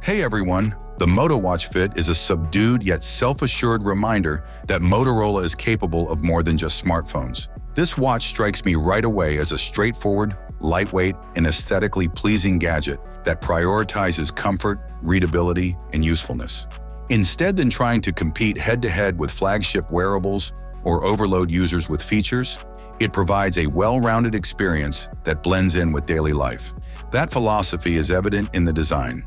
Hey everyone, the Moto Watch Fit is a subdued yet self-assured reminder that Motorola is capable of more than just smartphones. This watch strikes me right away as a straightforward, lightweight, and aesthetically pleasing gadget that prioritizes comfort, readability, and usefulness. Instead than trying to compete head-to-head with flagship wearables or overload users with features, it provides a well-rounded experience that blends in with daily life. That philosophy is evident in the design.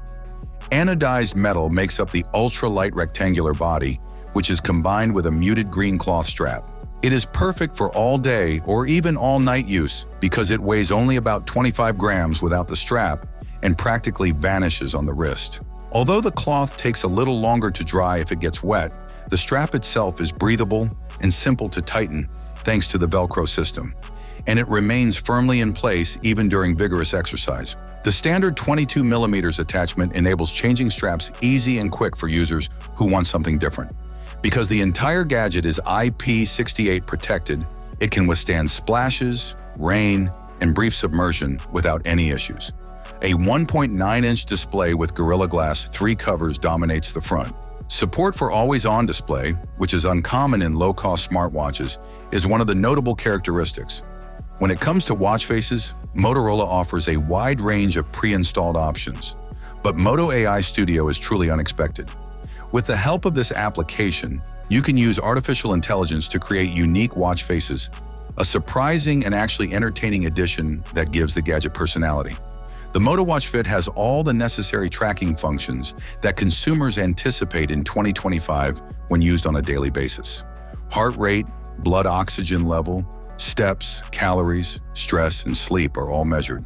Anodized metal makes up the ultra-light rectangular body, which is combined with a muted green cloth strap. It is perfect for all-day or even all-night use because it weighs only about 25 grams without the strap and practically vanishes on the wrist. Although the cloth takes a little longer to dry if it gets wet, the strap itself is breathable and simple to tighten thanks to the Velcro system, and it remains firmly in place even during vigorous exercise. The standard 22mm attachment enables changing straps easy and quick for users who want something different. Because the entire gadget is IP68 protected, it can withstand splashes, rain, and brief submersion without any issues. A 1.9-inch display with Gorilla Glass 3 covers dominates the front. Support for always-on display, which is uncommon in low-cost smartwatches, is one of the notable characteristics. When it comes to watch faces, Motorola offers a wide range of pre-installed options, but Moto AI Studio is truly unexpected. With the help of this application, you can use artificial intelligence to create unique watch faces, a surprising and actually entertaining addition that gives the gadget personality. The Moto Watch Fit has all the necessary tracking functions that consumers anticipate in 2025 when used on a daily basis. Heart rate, blood oxygen level, steps, calories, stress, and sleep are all measured.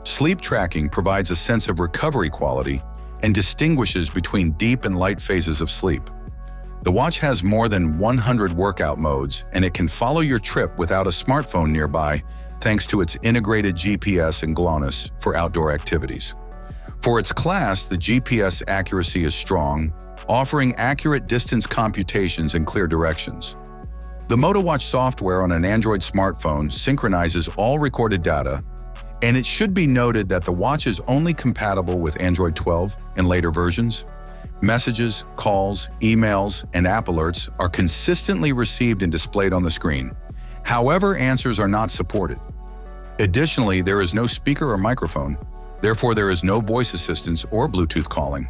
Sleep tracking provides a sense of recovery quality and distinguishes between deep and light phases of sleep. The watch has more than 100 workout modes, and it can follow your trip without a smartphone nearby thanks to its integrated GPS and GLONASS for outdoor activities. For its class, the GPS accuracy is strong, offering accurate distance computations and clear directions. The Moto Watch software on an Android smartphone synchronizes all recorded data, and it should be noted that the watch is only compatible with Android 12 and later versions. Messages, calls, emails, and app alerts are consistently received and displayed on the screen. However, answers are not supported. Additionally, there is no speaker or microphone, therefore there is no voice assistance or Bluetooth calling.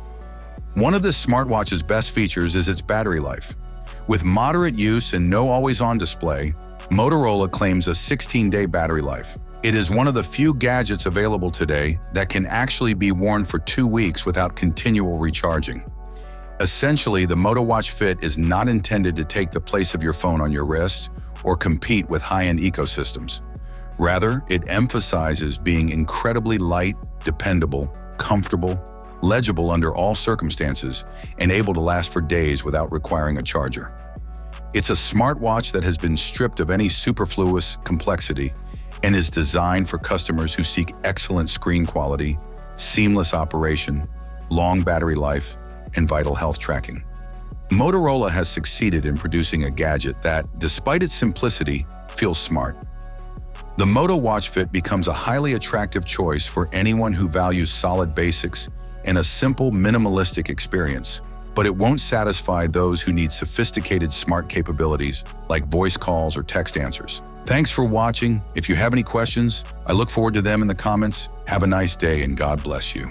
One of this smartwatch's best features is its battery life. With moderate use and no always-on display, Motorola claims a 16-day battery life. It is one of the few gadgets available today that can actually be worn for 2 weeks without continual recharging. Essentially, the Moto Watch Fit is not intended to take the place of your phone on your wrist or compete with high-end ecosystems. Rather, it emphasizes being incredibly light, dependable, comfortable, legible under all circumstances, and able to last for days without requiring a charger. It's a smartwatch that has been stripped of any superfluous complexity and is designed for customers who seek excellent screen quality, seamless operation, long battery life, and vital health tracking. Motorola has succeeded in producing a gadget that, despite its simplicity, feels smart. The Moto Watch Fit becomes a highly attractive choice for anyone who values solid basics and a simple, minimalistic experience, but it won't satisfy those who need sophisticated smart capabilities like voice calls or text answers. Thanks for watching. If you have any questions, I look forward to them in the comments. Have a nice day and God bless you.